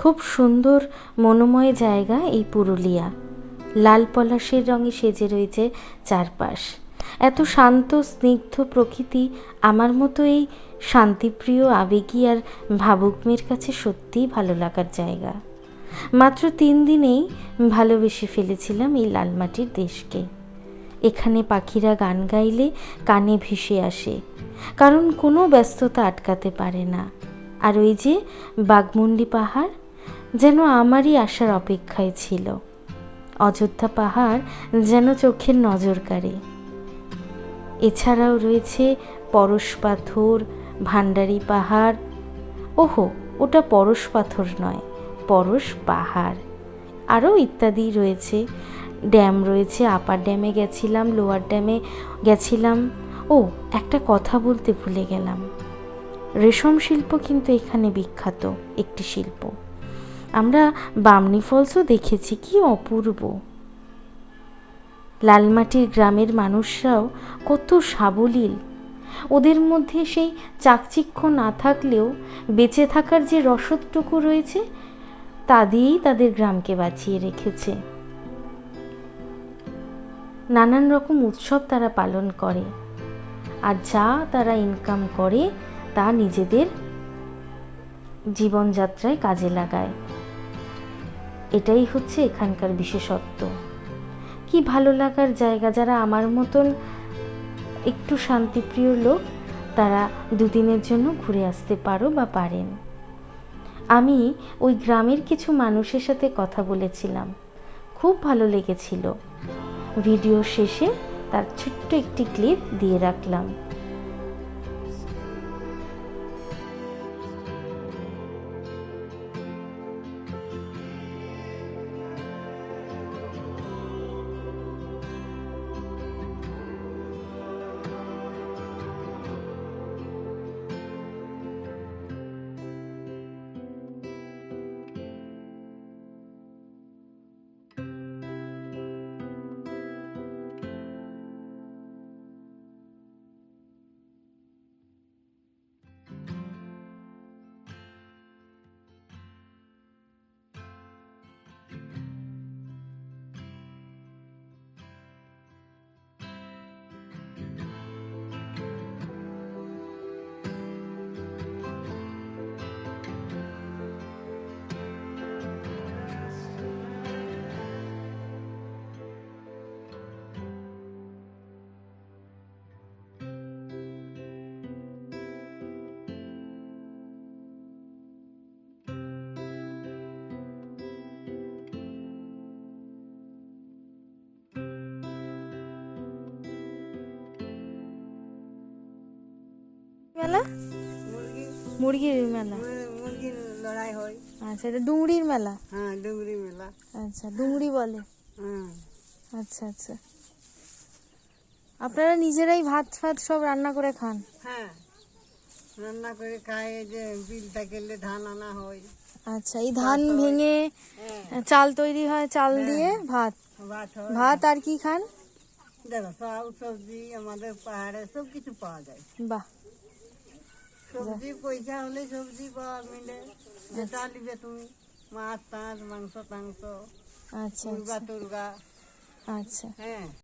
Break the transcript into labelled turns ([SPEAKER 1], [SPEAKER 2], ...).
[SPEAKER 1] খুব সুন্দর মনোময় জায়গা এই পুরুলিয়া। লাল পলাশের রঙে সেজে রয়েছে চারপাশ। এত শান্ত স্নিগ্ধ প্রকৃতি আমার মতো এই শান্তিপ্রিয় আবেগী আর ভাবুক মেয়ের কাছে সত্যিই ভালো লাগার জায়গা। মাত্র 3 দিনেই ভালোবেসে ফেলেছিলাম এই লালমাটির দেশকে। এখানে পাখিরা গান গাইলে কানে ভেসে আসে, কারণ কোনো ব্যস্ততা আটকাতে পারে না। আর ওই যে বাঘমুন্ডি পাহাড় যেন আমারই আসার অপেক্ষায় ছিল। অযোধ্যা পাহাড় যেন চোখের নজর কাড়ে। এছাড়াও রয়েছে পরশ পাথর, ভান্ডারি পাহাড়। ওহো, ওটা পরশ পাথর নয়, পরশ পাহাড়। আরও ইত্যাদি রয়েছে। ড্যাম রয়েছে, আপার ড্যামে গেছিলাম, লোয়ার ড্যামে গেছিলাম। ও, একটা কথা বলতে ভুলে গেলাম, রেশম শিল্প কিন্তু এখানে বিখ্যাত একটি শিল্প। আমরা বামনি ফলসও দেখেছি, কি অপূর্ব। লালমাটির গ্রামের মানুষরাও কত সাবলীল। ওদের মধ্যে সেই চাকচিক্য না থাকলেও বেঁচে থাকার যে রসদটুকু রয়েছে তা দিয়েই তাদের গ্রামকে বাঁচিয়ে রেখেছে। নানান রকম উৎসব তারা পালন করে, আর যা তারা ইনকাম করে তা নিজেদের জীবনযাত্রায় কাজে লাগায়। এটাই হচ্ছে এখানকার বিশেষত্ব। কি ভালো লাগার জায়গা। যারা আমার মতন একটু শান্তিপ্রিয় লোক তারা 2 দিনের জন্য ঘুরে আসতে পারো বা পারেন। আমি ওই গ্রামের কিছু মানুষের সাথে কথা বলেছিলাম, খুব ভালো লেগেছিল। ভিডিও শেষে তার ছোট্ট একটি ক্লিপ দিয়ে রাখলাম। মেলা, মুরগির মেলা,
[SPEAKER 2] মুরগির লড়াই হয়।
[SPEAKER 1] আচ্ছা, এটা ডুংরির মেলা।
[SPEAKER 2] হ্যাঁ, ডুংরি মেলা।
[SPEAKER 1] আচ্ছা, ডুংরি বলে।
[SPEAKER 2] হ্যাঁ।
[SPEAKER 1] আচ্ছা আচ্ছা, আপনারা নিজেরাই ভাত ফাত সব রান্না করে খান?
[SPEAKER 2] হ্যাঁ, রান্না করে খাই। যে বিলটা গেলে ধান আনা হয়।
[SPEAKER 1] আচ্ছা, এই ধান ভেঙে চাল তৈরি হয়, চাল দিয়ে ভাত।
[SPEAKER 2] ভাত হয়।
[SPEAKER 1] ভাত আর কি খান?
[SPEAKER 2] দেখো, সব সবজি আমাদের পাহাড়ে সব কিছু পাওয়া যায়।
[SPEAKER 1] বাহ,
[SPEAKER 2] সবজি পয়সা হলে সবজি পাওয়া মিলে, যেটা নিবে তুমি, মাছ টাছ, মাংস টাংস,
[SPEAKER 1] আচ্ছা
[SPEAKER 2] মুরগা টুরগা।
[SPEAKER 1] আচ্ছা।
[SPEAKER 2] হ্যাঁ।